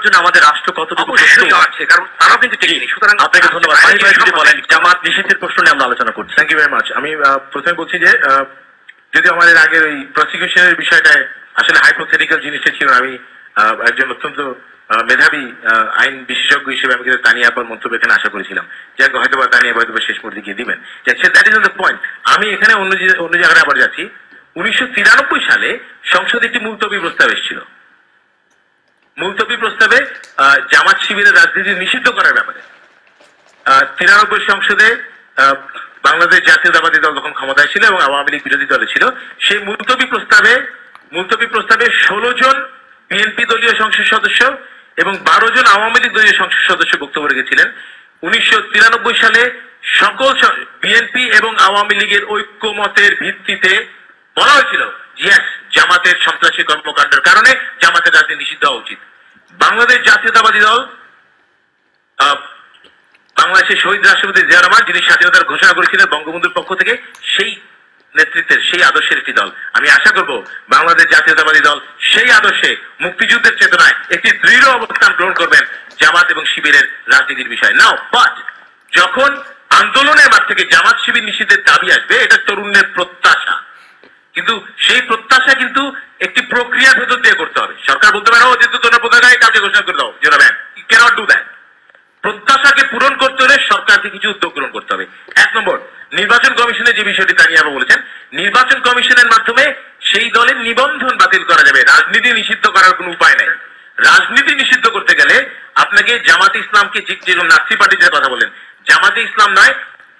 জন্য আমাদের রাষ্ট্র কতটুকু আছে, কারণ তারাও কিন্তু টেকনিক। সুতরাং আপনাকে ধন্যবাদ। যদি বলেন জামাত নিষিদ্ধের প্রশ্ন নিয়ে আমরা আলোচনা করছি। Thank you very much. আমি প্রথমে বলছি যে যদি আমাদের আগের ওই প্রসিকিউশনের বিষয়টায় আসলে হাইপোথেটিক্যাল জিনিসটা ছিল, আমি একজন অত্যন্ত মেধাবী আইন বিশেষজ্ঞ হিসেবে আমি কিন্তু তানিয়া আপার মন্তব্য এখানে আশা করেছিলাম যে হয়তো বা তানিয়া হয়তো শেষ মুহূর্তে গিয়ে দিবেন। That is the point. আমি এখানে অন্য জায়গায় আবার যাচ্ছি। 1993 সালে সংসদে একটি মুলতবি প্রস্তাব এসেছিল। মুলতবি প্রস্তাবে জামাত শিবিরের রাজনীতি নিষিদ্ধ করার ব্যাপারে 93 সংসদে বাংলাদেশ জাতীয়তাবাদী দল তখন ক্ষমতায় ছিল এবং আওয়ামী লীগ বিরোধী দলে ছিল। সেই মুলতবি প্রস্তাবে 16 জন বিএনপি দলীয় সংসদ সদস্য এবং 12 জন আওয়ামী লীগ দলীয় সংসদ সদস্য বক্তব্য রেখেছিলেন। 1993 সালে সকল বিএনপি এবং আওয়ামী লীগের ঐক্যমতের ভিত্তিতে বলা হয়েছিল ইয়েস, জামাতের সন্ত্রাসী কর্মকাণ্ডের কারণে জামাতের রাজনীতি নিষিদ্ধ হওয়া উচিত। বাংলাদেশ জাতীয়তাবাদী দল, বাংলাদেশের শহীদ রাষ্ট্রপতি জিয়া রহমান যিনি স্বাধীনতার ঘোষণা করেছিলেন বঙ্গবন্ধুর পক্ষ থেকে, সেই নেতৃত্বের সেই আদর্শের একটি দল। আমি আশা করব বাংলাদেশ জাতীয়তাবাদী দল সেই আদর্শে মুক্তিযুদ্ধের চেতনায় একটি দৃঢ় অবস্থান গ্রহণ করবেন জামাত এবং শিবিরের রাজনীতির বিষয়ে। নাও বাট যখন আন্দোলনের মাঠ থেকে জামাত শিবির নিষিদ্ধের দাবি আসবে, এটা তরুণের প্রত্যাশা, কিন্তু সেই প্রত্যাশা কিন্তু একটি প্রক্রিয়ার ভেতর দিয়ে করতে হবে। সরকার বলতে পারে ও যেহেতু তোমরা প্রত্যাশায় কালকে ঘোষণা করে দাও, ইউ ক্যানট ডু দ্যাট। প্রত্যাশাকে পূরণ করতে হলে সরকারকে কিছু উদ্যোগ গ্রহণ করতে হবে। 1 নম্বর, নির্বাচন কমিশনের যে বিষয়টি তানিয়া আপা বলেছেন, নির্বাচন কমিশনের মাধ্যমে সেই দলের নিবন্ধন বাতিল করা যাবে। রাজনীতি নিষিদ্ধ করার কোনো উপায় নাই। রাজনীতি নিষিদ্ধ করতে গেলে আপনাকে জামাতে ইসলামকে, যেরকম নাৎসি পার্টিদের কথা বলেন, জামাতে ইসলাম নয়,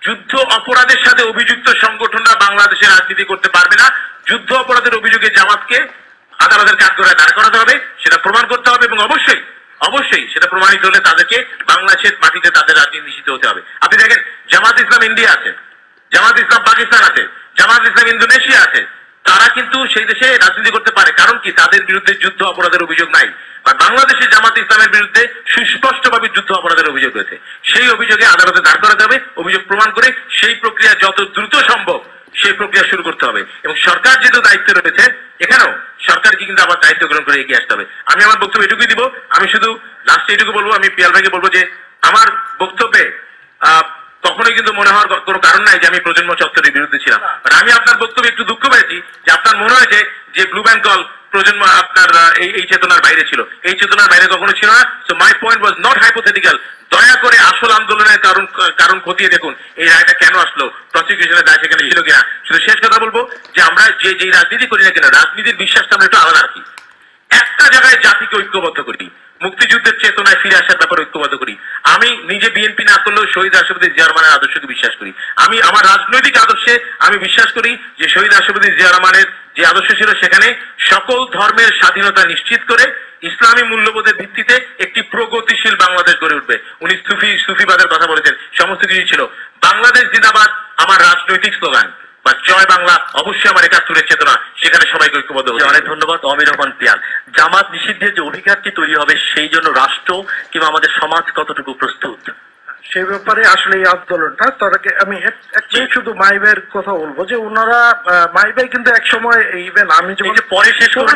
যুদ্ধ অপরাধের সাথে অভিযুক্ত সংগঠনরা বাংলাদেশে রাজনীতি করতে পারবে না। যুদ্ধ অপরাধের অভিযোগে জামাতকে আদালতের কাঠগড়ায় দাঁড় করাতে হবে, সেটা প্রমাণ করতে হবে এবং অবশ্যই সেটা প্রমাণিত হলে তাদেরকে বাংলাদেশের মাটিতে তাদের রাজনীতি নিষিদ্ধ হতে হবে। আপনি দেখেন জামাত ইসলাম ইন্ডিয়া আছে, জামাত ইসলাম পাকিস্তান আছে, জামাত ইসলাম ইন্দোনেশিয়া আছে, তারা কিন্তু সেই দেশে রাজনীতি করতে পারে। কারণ কি? তাদের বিরুদ্ধে যুদ্ধ অপরাধের অভিযোগ নাই। আর বাংলাদেশে জামাত ইসলামের বিরুদ্ধে সুস্পষ্টভাবে যুদ্ধ অপরাধের অভিযোগ রয়েছে। সেই অভিযোগে আদালতে দাঁড় করাতে হবে, অভিযোগ প্রমাণ করে সেই প্রক্রিয়া যত দ্রুত সম্ভব সেই প্রক্রিয়া শুরু করতে হবে। এবং সরকার যেহেতু দায়িত্ব রয়েছে, এখানেও সরকারকে কিন্তু আবার দায়িত্ব গ্রহণ করে এগিয়ে আসতে হবে। আমি আমার বক্তব্য এটুকুই দিব। আমি শুধু লাস্টে এটুকু বলবো, আমি পিয়াল ভাইকে বলবো যে আমার বক্তব্যে কখনোই কিন্তু মনে হওয়ার কোনো কারণ নাই যে আমি প্রজন্ম চত্বরের বিরুদ্ধে ছিলাম। আমি আপনার বক্তব্যে একটু দুঃখ পেয়েছি যে আপনার মনে হয়েছে যে ব্লু বেঙ্গল প্রজন্ম আপনার এই চেতনার বাইরে ছিল। এই চেতনার বাইরে কখনো ছিল না। So my point was not hypothetical. দয়া করে আসল আন্দোলনের কারণ খতিয়ে দেখুন এই রায়টা কেন আসলো, প্রসিকিউশনের দায় সেখানে ছিল কিনা। শুধু শেষ কথা বলবো যে আমরা যে রাজনীতি করি না কিনা, রাজনীতির বিশ্বাসটা আমরা একটু আলাদা রাখি। একটা জায়গায় জাতিকে ঐক্যবদ্ধ করি, মুক্তিযুদ্ধের চেতনায় ফিরে আসার ব্যাপারে ঐক্যবদ্ধ করি। আমি নিজে বিএনপি না করলেও শহীদ রাষ্ট্রপতি জিয়া রহমানের আদর্শকে বিশ্বাস করি। আমি আমার রাজনৈতিক আদর্শে আমি বিশ্বাস করি যে শহীদ রাষ্ট্রপতি জিয়া রহমানের যে আদর্শ ছিল সেখানে সকল ধর্মের স্বাধীনতা নিশ্চিত করে ইসলামী মূল্যবোধের ভিত্তিতে একটি প্রগতিশীল বাংলাদেশ গড়ে উঠবে। উনি সুফিবাদের কথা বলেছেন, সমস্ত কিছু ছিল। বাংলাদেশ জিন্দাবাদ আমার রাজনৈতিক স্লোগান, বা জয় বাংলা অবশ্যই আমার 71-এর চেতনা, সেখানে সবাইকে ঐক্যবদ্ধ। অনেক ধন্যবাদ অমির রহমান পিয়াল। জামাত নিষিদ্ধের যে অধিকারটি তৈরি হবে সেই জন্য রাষ্ট্র কিংবা আমাদের সমাজ কতটুকু প্রস্তুত, সেই ব্যাপারে আসলে এই আন্দোলনটা তাদেরকে আমি শুধু মাইবের কথা বলবো যে ওনারা মাইবাই কিন্তু এক সময় ইভেন আমি পরে শেষ করে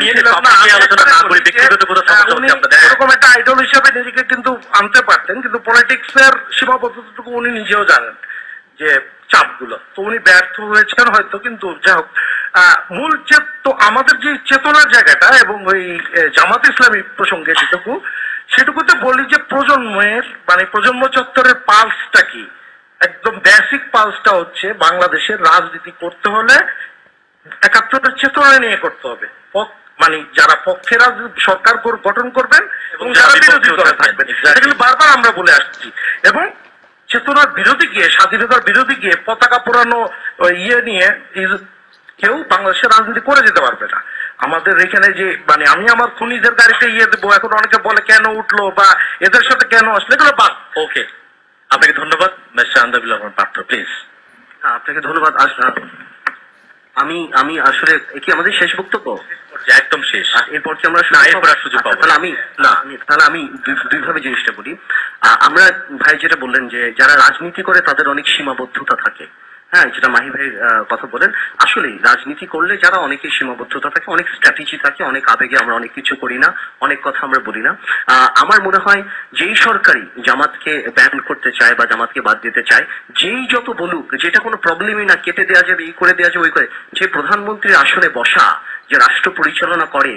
এরকম একটা আইডল হিসেবে নিজেকে কিন্তু আনতে পারতেন, কিন্তু পলিটিক্স এর সীমাবদ্ধতাটুকু উনি নিজেও জানেন যে চাপগুলো, তো উনি ব্যর্থ হয়েছেন হয়তো। কিন্তু যাই হোক, মূল তো আমাদের যে চেতনার জায়গাটা এবং ওই জামাত ইসলামী প্রসঙ্গে সেটুকুতে বলি যে প্রজন্মের প্রজন্ম চত্বরের পালসটা কি, একদম বেসিক পালসটা হচ্ছে বাংলাদেশের রাজনীতি করতে হলে 71-এর চেতনা নিয়ে করতে হবে। যারা পক্ষে সরকার গঠন করবেন এবং যারা বিরোধী দলে থাকবেন, এটা কিন্তু বারবার আমরা বলে আসছি। এবং চেতনার বিরোধী গিয়ে, স্বাধীনতার বিরোধী গিয়ে পতাকা পোড়ানো নিয়ে কেউ বাংলাদেশের রাজনীতি করে যেতে পারবে না। আমাদের এখানে যে আমি আমার খুনিদের গাড়িতে দেবো, এখন অনেকে বলে কেন উঠলো বা এদের সাথে কেন আসলে, এগুলো বাদ। ওকে, আপনাকে ধন্যবাদ মিস্টার আন্দাবিল্লাহ পাত্র, প্লিজ। আপনাকে ধন্যবাদ। আমি আসলে কি আমাদের শেষ বক্তব্য? একদম শেষ। এরপর কি আমরা সুযোগ পাবো? তাহলে আমি দুইভাবে জিনিসটা বলি। আমরা ভাই যেটা বললেন যে যারা রাজনীতি করে তাদের অনেক সীমাবদ্ধতা থাকে, হ্যাঁ, যেটা মাহি ভাইয়ের কথা বলেন, আসলে রাজনীতি করলে যারা অনেকের সীমাবদ্ধতা থাকে, অনেক স্ট্র্যাটেজি থাকে, অনেক আবেগে আমরা অনেক কিছু করি না, অনেক কথা আমরা বলি না। আমার মনে হয় যেই সরকারি জামাতকে ব্যান করতে চায় বা জামাতকে বাদ দিতে চায়, যেই যত বলুক যেটা কোনো প্রবলেমই না, কেটে দেওয়া যাবে, এই করে দেওয়া যাবে, ওই করে, যে প্রধানমন্ত্রীর আসনে বসা, যে রাষ্ট্র পরিচালনা করে,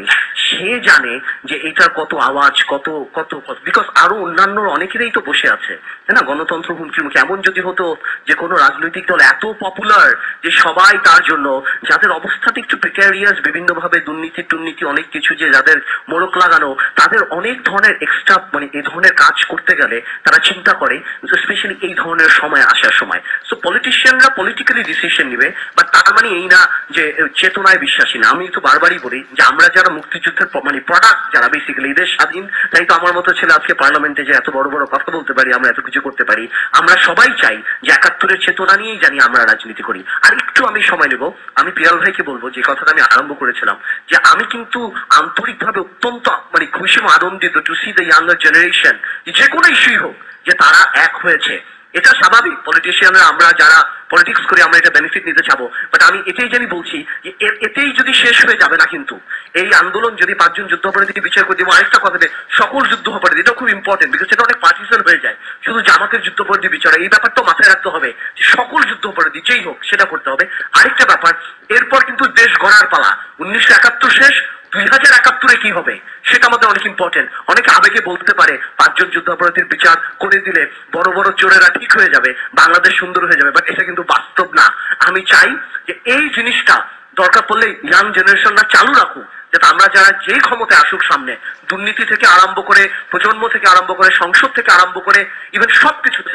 সে জানে যে এটার কত আওয়াজ, কত কত কত, বিকজ আরো অন্যান্য অনেকেরই তো বসে আছে, তাই না? গণতন্ত্র হুমকির মুখে। এমন যদি হতো যে কোনো রাজনৈতিক দল এত পপুলার যে সবাই তার জন্য, যাদের অবস্থাটা একটু প্রিক্যারিয়াস, বিভিন্ন ভাবে দুর্নীতি অনেক কিছু, যে যাদের মোড়ক লাগানো, তাদের অনেক ধরনের এক্সট্রা, মানে এই ধরনের কাজ করতে গেলে তারা চিন্তা করে, স্পেশালি এই ধরনের সময় আসার সময়। সো পলিটিশিয়ানরা পলিটিক্যালি ডিসিশন নিবে, বা তার মানে এই না যে চেতনায় বিশ্বাসী না। আমি তো বারবারই বলি যে আমরা যারা মুক্তিযুদ্ধের মানে প্রোডাক্ট, যারা বেসিক্যালি এদের স্বাধীন, তাই তো আমার মতো ছেলে আজকে পার্লামেন্টে যে এত বড় বড় কথা বলতে পারি, আমরা এত কিছু করতে পারি। আমরা সবাই চাই যে ৭১-এর চেতনা নিয়েই জানি আমরা রাজনীতি করি। আর একটু আমি সময় নেব, আমি পিয়াল ভাইকে বলবো যে কথাটা আমি আরম্ভ করেছিলাম, যে আমি কিন্তু আন্তরিকভাবে অত্যন্ত মানে খুশি ও আনন্দিত to see the younger generation, যে কোনো ইস্যুই হোক, যে তারা এক হয়েছে। এটা স্বাভাবিক, পলিটিশিয়ানরা আমরা যারা পলিটিক্স করে আমরা এটা বেনিফিট নিতে চাবো, বাট আমি এটাই জানি বলছি যে এতেই যদি শেষ হয়ে যাবে না, কিন্তু এই আন্দোলন যদি ৫ জন যুদ্ধাপরাধীকে বিচার করে দিব, আরেকটা কথা দেবে সকল যুদ্ধাপরাধী, এটা খুব ইম্পর্টেন্ট, বিকজ এটা অনেক পার্টিসান হয়ে যায়, শুধু জামাতের যুদ্ধাপরাধী বিচার, এই ব্যাপারটা মাথায় রাখতে হবে যে সকল যুদ্ধাপরাধী যেই হোক সেটা করতে হবে। আরেকটা ব্যাপার, এরপর কিন্তু দেশ গড়ার পালা। ১৯৭১ শেষ, ২০৭১ কি হবে সেটা আমাদের অনেক ইম্পর্টেন্ট। অনেকে আবেগে বলতে পারে ৫ জন যুদ্ধাপরাধীর বিচার করে দিলে বড় বড় চোরেরা ঠিক হয়ে যাবে, বাংলাদেশ সুন্দর হয়ে যাবে, বাট এটা কিন্তু বাস্তব না। আমি চাই যে এই জিনিসটা দরকার পড়লে ইয়াং জেনারেশনরা চালু রাখুক, যাতে আমরা যারা যেই ক্ষমতায় আসুক সামনে, দুর্নীতি থেকে আরম্ভ করে, প্রজন্ম থেকে আরম্ভ করে, সংসদ থেকে আরম্ভ করে, ইভেন সবকিছুতে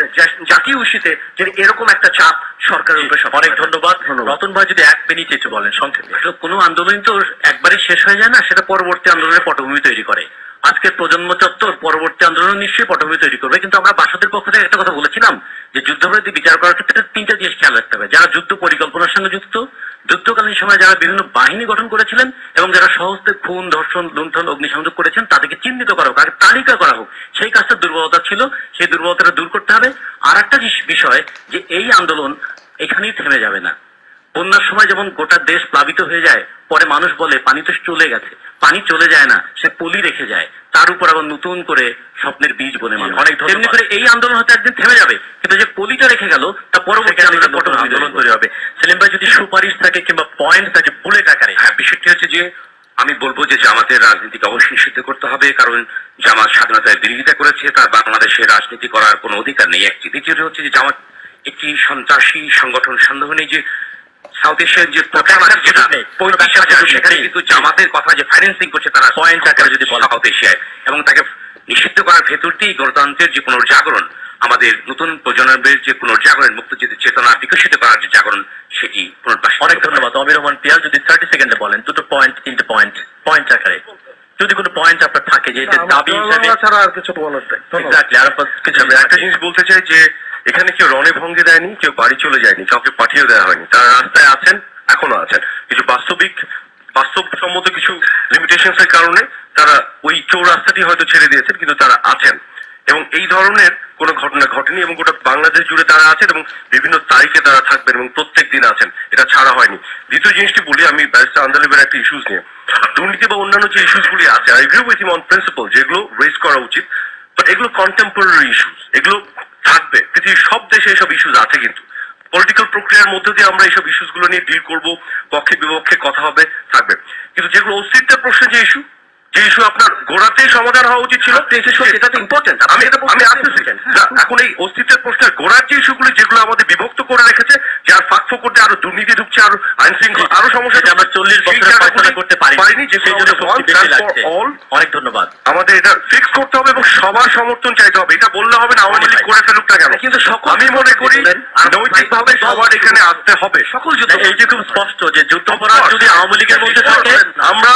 জাতীয় ইস্যুতে যদি এরকম একটা চাপ সরকারের উপরে। অনেক ধন্যবাদ। রতন ভাই যদি ১ মিনিট একটু বলেন সংক্ষেপে। কোনো আন্দোলন তো একবারই শেষ হয়ে যায় না, সেটা পরবর্তী আন্দোলনের পটভূমি তৈরি করে। আজকের প্রজন্ম চত্বর পরবর্তী আন্দোলন নিশ্চয়ই পটভূমি তৈরি করবে। কিন্তু আমরা বাসাদের পক্ষ থেকে একটা কথা বলেছিলাম যে যুদ্ধাপরাধী বিচার করার ক্ষেত্রে ৩টা জিনিস খেয়াল রাখতে হবে। যারা যুদ্ধ পরিকল্পনার সঙ্গে যুক্ত, যুদ্ধকালীন সময় যারা বিভিন্ন বাহিনী গঠন করেছিলেন, এবং যারা সহজে খুন, ধর্ষণ, লুণ্ঠন, অগ্নিসংযোগ করেছেন, তাদেরকে চিহ্নিত করা হোক, তালিকা করা হোক। সেই কাজটা দুর্বলতা ছিল, সেই দুর্বলতাটা দূর করতে হবে। আর একটা বিষয়, যে এই আন্দোলন এখানেই থেমে যাবে না। বন্যার সময় যেমন গোটা দেশ প্লাবিত হয়ে যায়, পরে মানুষ বলে পানি তো চলে গেছে, পানি চলে যায় না, সে পলি রেখে যায়, তার উপর আবার নতুন করে স্বপ্নের বীজ বনে মানুষ। অনেক তেমনি করে এই আন্দোলন হয়তো একদিন থেমে যাবে, কিন্তু যে পলিটা রেখে গেল তা পরবর্তী আন্দোলন তৈরি হবে। সেলিম ভাই যদি সুপারিশ থাকে কিংবা পয়েন্ট থাকে বুলেট আকারে। হ্যাঁ, বিষয়টি হচ্ছে যে আমি বলবো যে জামাতের রাজনীতিকে অবশ্যই নিষিদ্ধ করতে হবে, কারণ জামাত স্বাধীনতার বিরোধিতা করেছে, তার বাংলাদেশে রাজনীতি করার কোনো অধিকার নেই। একটি দ্বিতীয়টি হচ্ছে যে জামাত একটি সন্ত্রাসী সংগঠন, সন্দেহ নেই যে সাউথ এশিয়ার যে সেখানে কিন্তু জামাতের কথা যে ফাইন্যান্সিং করছে তারা পয়েন্ট আকারে যদি বলা সাউথ এশিয়ায়, এবং তাকে নিষিদ্ধ করার ভেতর দিয়েই গণতন্ত্রের যে পুনর্জাগরণ, আমাদের নতুন প্রজন্মের যে পুনর্জাগরণ, মুক্তিযুদ্ধের চেতনা বিকশিত করার যে জাগরণ, সেটি পুনর্বাসিত। অনেক ধন্যবাদ। অমির রহমান পিয়াল যদি 30 সেকেন্ডে বলেন, 2টো পয়েন্ট, 3টে পয়েন্ট আকারে যদি কোনো পয়েন্ট আপনার থাকে যে এটা দাবি হিসেবে ছাড়া আর কিছু বলার নেই। এক্স্যাক্টলি। আর কিছু একটা জিনিস বলতে চাই যে এখানে কেউ রণে ভঙ্গে দেয়নি, কেউ বাড়ি চলে যায়নি, কাউকে পাঠিয়ে দেওয়া হয়নি, তারা রাস্তায় আছেন, এখনো আছেন। কিছু বাস্তবসম্মত কিছু লিমিটেশনস এর কারণে তারা ওই চৌরাস্তাটি হয়তো ছেড়ে দিয়েছেন, কিন্তু তারা আছেন, এবং এই ধরনের কোনো ঘটনা ঘটেনি, এবং গোটা বাংলাদেশ জুড়ে তারা আছেন, এবং বিভিন্ন তারিখে তারা থাকবেন, এবং প্রত্যেক দিন আছেন, এটা ছাড়া হয়নি। দ্বিতীয় জিনিসটি বলি আমি, ব্যারিস্টার আন্দালিবের একটা ইস্যুস নিয়ে, দুর্নীতি বা অন্যান্য যে ইস্যুস গুলি আছে, I agree with him on principal, যেগুলো রেজ করা উচিত, বাট এগুলো কন্টেম্পোরারি ইস্যুস, এগুলো থাকবে, পৃথিবীর সব দেশে এইসব ইস্যুস আছে, কিন্তু পলিটিক্যাল প্রক্রিয়ার মধ্যে দিয়ে আমরা এইসব ইস্যুস গুলো নিয়ে ডিল করবো, পক্ষে বিপক্ষে কথা হবে, থাকবে। কিন্তু যেগুলো অস্তিত্বের প্রশ্নে যে ইস্যু আপনার গোড়াতেই সমাধান হওয়া উচিত ছিল, এটা তো ইম্পর্টেন্ট। আমি আসতেছি। এখন এই অস্তিত্বের প্রশ্নের গোড়ার যে ইস্যুগুলি, যেগুলো আমাদের বিভক্ত করে রেখেছে, যার ফাঁক ফোকরে আরো দুর্নীতি ঢুকছে, আরো আইন শৃঙ্খলা, আরো সমস্যা, আমরা 40 বছরে ফয়সালা করতে পারিনি, যেগুলো অনেক ধন্যবাদ। আমাদের এটা ফিক্স করতে হবে এবং সবার সমর্থন চাইতে হবে। এটা বললে হবে না আওয়ামী লীগ করে ফেলুক না কেন, কিন্তু আমি মনে করি নৈতিকভাবে সবার এখানে আসতে হবে। সকল যুদ্ধ এই যে খুব স্পষ্ট যে যুদ্ধাপরাধ যদি আওয়ামী লীগের মধ্যে থাকে, আমরা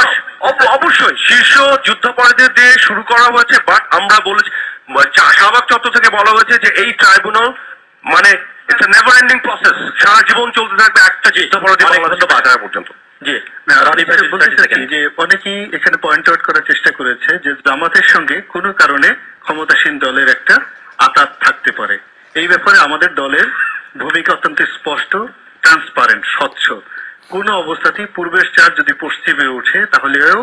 অবশ্যই শীর্ষ যুদ্ধাপরাধীদের দিয়ে শুরু করা হয়েছে, বাট আমরা বলেছি, শাহবাগ চত্বর থেকে বলা হয়েছে যে এই ট্রাইব্যুনাল মানে it's a never ending process, সারা জীবন চলতে থাকবে একটা যুদ্ধাপরাধী পর্যন্ত। জি, যে অনেকেই এখানে পয়েন্ট আউট করার চেষ্টা করেছে যে জামাতের সঙ্গে কোনো কারণে ক্ষমতাসীন দলের একটা আঘাত থাকতে পারে। এই ব্যাপারে আমাদের দলের ভূমিকা অত্যন্ত স্পষ্ট, ট্রান্সপারেন্ট, স্বচ্ছ। কোন অবস্থাতেই পূর্বের চার যদি পশ্চিমে ওঠে তাহলেও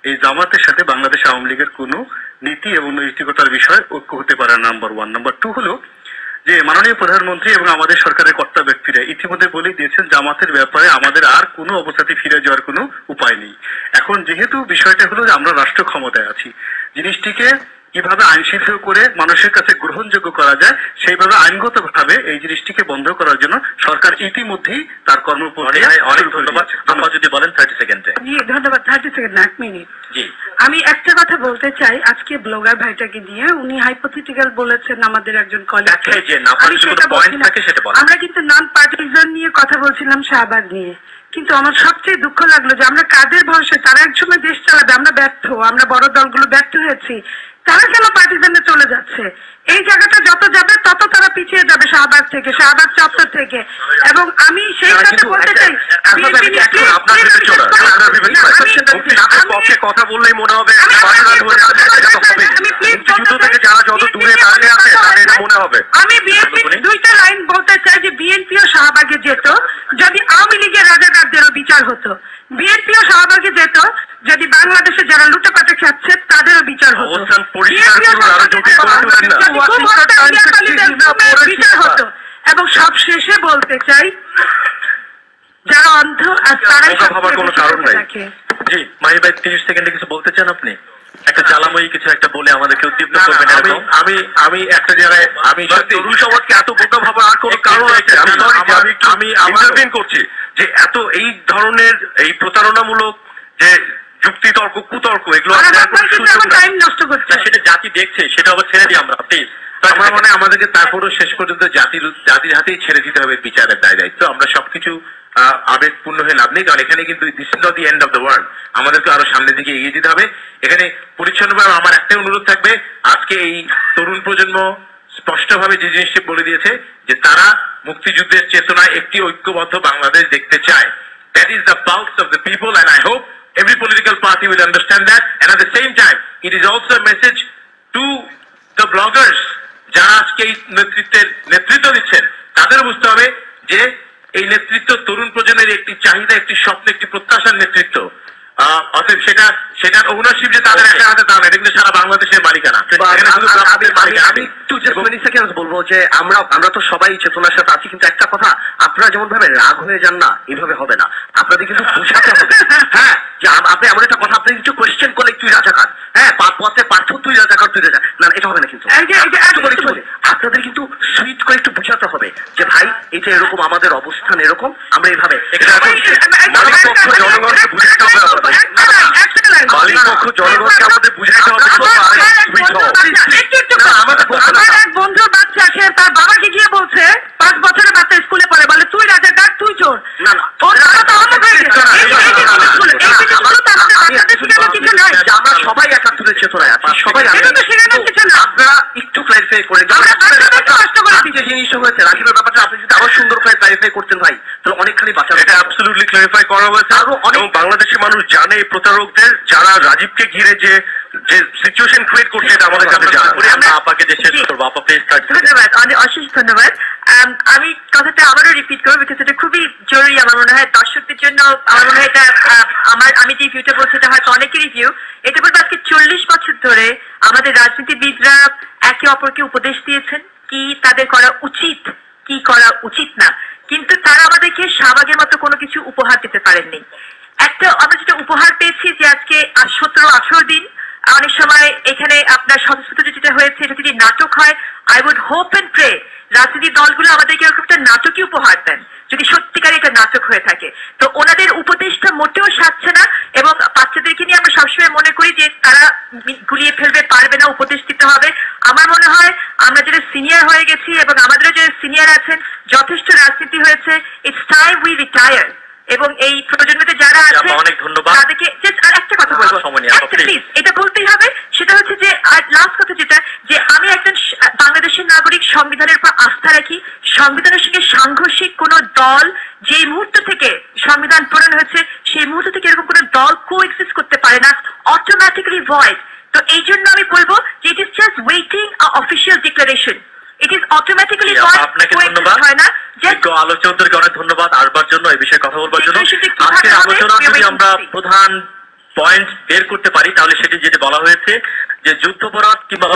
এই জামাতের সাথে বাংলাদেশ আওয়ামী লীগের কোনো নীতি এবং নৈতিকতার বিষয় ঐক্য হতে পারে না। Number one. নাম্বার টু হলো যে মাননীয় প্রধানমন্ত্রী এবং আমাদের সরকারের কর্তা ব্যক্তিরা ইতিমধ্যে বলে দিয়েছেন জামাতের ব্যাপারে আমাদের আর কোনো অবস্থাতে ফিরে যাওয়ার কোনো উপায় নেই। এখন যেহেতু বিষয়টা হলো যে আমরা রাষ্ট্র ক্ষমতায় আছি, জিনিসটিকে কিভাবে আইনসিদ্ধ করে মানুষের কাছে গ্রহণযোগ্য করা যায় সেইভাবে আইনগত ভাবে এই জিনিসটিকে বন্ধ করার জন্য সরকার ইতিমধ্যেই তার কর্মপন্থা। অনেক ধন্যবাদ। আমরা যদি বলেন 30 সেকেন্ডে। জি ধন্যবাদ। 30 সেকেন্ড না, 1 মিনিট। জি, আমি একটা কথা বলতে চাই। আজকে ব্লগার ভাইটাকে নিয়ে উনি হাইপোথেটিক্যাল বলেছেন আমাদের একজন কলিগ। আমরা কিন্তু নন পার্টিজান নিয়ে কথা বলছিলাম, শাহবাগ নিয়ে। কিন্তু আমার সবচেয়ে দুঃখ লাগলো যে আমরা কাদের ভরসায়, তারা একসময় দেশ চালাবে, আমরা ব্যর্থ, আমরা বড় দলগুলো ব্যর্থ হয়েছি, তারা কেন পার্টিজানে চলে যাচ্ছে? এই জায়গাটা যত যাবে তত তারা পিছিয়ে যাবে শাহবাগ থেকে, শাহবাগ চত্বর থেকে। এবং আমি সেই সাথে বলতে চাই কথা বললেই মনে হবে যারা যত দূরে দাঁড়িয়ে আছে মনে হবে। আমি বিএনপি দুইটা লাইন বলতে চাই যে বিএনপিও শাহবাগে যেত যদি আওয়ামী লীগের রাজাকারদেরও বিচার হতো, বিএনপিও শাহবাগে যেত যদি বাংলাদেশে যারা লুটেপাটে খাচ্ছে তাদেরও বিচার হতো, বিচার হতো। এবং সব শেষে বলতে চাই যারা অন্ধ আর তারাই ভাবার কোনো কারণ নাই। জি মাহি ভাই 30 সেকেন্ডে কিছু বলতে চান আপনি? একটা জ্বালাময়ী কিছু একটা বলে আমাদেরকে উদ্দীপ্ত করবেন। আমি একটা জায়গায় আমি তরুণ সমাজকে এত বোকা ভাবার আর কোনো কারণ আছে? আমি ইন্টারভিউ করছি যে এত এই ধরনের এই প্রতারণামূলক যে যুক্তি তর্ক কুতর্ক এগুলো টাইম নষ্ট করছে, সেটা জাতি দেখছে, সেটা আবার ছেড়ে দিই আমরা প্লিজ। আমার মনে হয় আমাদেরকে তারপরও শেষ পর্যন্ত জাতির হাতেই ছেড়ে দিতে হবে বিচারের দায় দায়িত্ব। আমরা সবকিছু আবেগপূর্ণ হয়ে লাভ নেই, কারণ এখানে কিন্তু this is not the end of the world. আমাদেরকে আরো সামনের দিকে এগিয়ে যেতে হবে। এখানে পরিচ্ছন্নভাবে আমার একটাই অনুরোধ থাকবে, আজকে এই তরুণ প্রজন্ম স্পষ্টভাবে যে জিনিসটি বলে দিয়েছে যে তারা মুক্তিযুদ্ধের চেতনায় একটি ঐক্যবদ্ধ বাংলাদেশ দেখতে চায়। That is the pulse of the people and I hope every political party will understand that, and at the same time it is also a message to the bloggers যারা আজকে এই নেতৃত্ব দিচ্ছেন, তাদের বুঝতে হবে যে এই নেতৃত্ব তরুণ প্রজন্মের একটি চাহিদা, একটি স্বপ্ন, একটি প্রত্যাশার নেতৃত্ব। অতএব সেটার ওনারশিপ যে তাদের একটা হাতে তা না, এটা কিন্তু সারা বাংলাদেশের মালিকানা। আমি একটু বলবো যে আমরা তো সবাই চেতনার সাথে আছি, কিন্তু একটা কথা, আপনারা যেমন ভাবে রাগ হয়ে যান না, এইভাবে হবে না। আপনাদের কিন্তু বোঝাতে হবে, হ্যাঁ, যে আপনি এমন একটা কথা, আপনি কিছু কোয়েশ্চেন করলে তুই রাজাকার, হ্যাঁ, পথে পার্থ তুই রাজাকার, তুই রাজা না, এটা হবে না। কিন্তু আপনাদের কিন্তু সুইট করে একটু বোঝাতে হবে যে ভাই এটা এরকম, আমাদের অবস্থান এরকম, আমরা এইভাবে জনগণকে বুঝাতে হবে, জনগণকে আমাদের বুঝাইতে হবে। আমার এক বন্ধুর বাচ্চা আছে, তার বাবাকে গিয়ে বলছে 5 বছরের বাচ্চা স্কুলে পড়ে, বলে তুই রাজাকার, তুই চোর। আমরা সবাই একাত্তরের চেতনায় আছি, সবাই। আপনারা একটু ক্লারিফাই করে যে জিনিসটা হয়েছে রাকিবের ব্যাপারটা আপনি যদি আরো সুন্দর করে ক্লারিফাই করতেন ভাই, তাহলে অনেকখানি বাঁচা। এটা অ্যাবসলিউটলি ক্লারিফাই করা হয়েছে এবং বাংলাদেশের মানুষ জানে এই প্রতারকদের যারা রাজীবকে ঘিরে যে সিচুয়েশন ক্রিয়েট করছে, এটা আমাদের কাছে জানা। আমরা আপাকে যে শেষ করবো, আপা প্লিজ। ধন্যবাদ, অশেষ ধন্যবাদ। আমি কথাটা আবারও রিপিট করবো, বিকজ এটা খুবই জরুরি আমার মনে হয় দর্শকদের জন্য। আমার মনে হয় এটা আমি যে ভিউটা বলছি এটা হয়তো অনেকেরই ভিউ। এটা বলতে আজকে 40 বছর ধরে আমাদের রাজনীতিবিদরা একে অপরকে উপদেশ দিয়েছেন কি তাদের করা উচিত, কি করা উচিত না, কিন্তু তারা আমাদেরকে শাহবাগের মতো কোনো কিছু উপহার দিতে পারেননি। আমরা যেটা উপহার পেয়েছি যে আজকে 17-18 দিন, অনেক সময় এখানে আপনার সংস্কৃত যেটা হয়েছে এটা যদি নাটক হয়, I would hope and pray রাজনৈতিক দলগুলো আমাদেরকে এরকম একটা নাটকই উপহার দেন যদি সত্যিকার এটা নাটক হয়ে থাকে। তো ওনাদের উপদেশটা মোটেও সাজছে না, এবং বাচ্চাদেরকে নিয়ে আমরা সবসময় মনে করি যে তারা গুলিয়ে ফেলবে, পারবে না, উপদেশ দিতে হবে। আমার মনে হয় আমরা যারা সিনিয়র হয়ে গেছি এবং আমাদেরও যারা সিনিয়র আছেন, যথেষ্ট রাজনীতি হয়েছে, ইটস টাইম উই রিটায়ার। এবং এই প্রজন্মতে যারা আছে তাদেরকে আর একটা কথা বলবো, প্লিজ এটা বলতেই হবে, সেটা হচ্ছে যে লাস্ট কথা যেটা, যে আমি একজন বাংলাদেশের নাগরিক, সংবিধানের উপর আস্থা রাখি। সংবিধানের সঙ্গে সাংঘর্ষিক কোন দল যে মুহূর্ত থেকে সংবিধান প্রণয়ন হয়েছে সেই মুহূর্ত থেকে এরকম কোন দল কোএক্সিস্ট করতে পারে না, অটোমেটিক্যালি ভয়েড। তো এই জন্য আমি বলবো যে it is just waiting a official declaration, it is automatically হয় না। এবং আলোচকদেরকে অনেক ধন্যবাদ আসবার জন্য, এই বিষয়ে কথা বলবার জন্য। সেটা কিভাবে আজকের হবে? আলোচনা যদি We are আমরা waiting to see. প্রধান পয়েন্ট বের করতে পারি তাহলে সেটি যেটা বলা হয়েছে যে যুদ্ধপরাধ কিংবা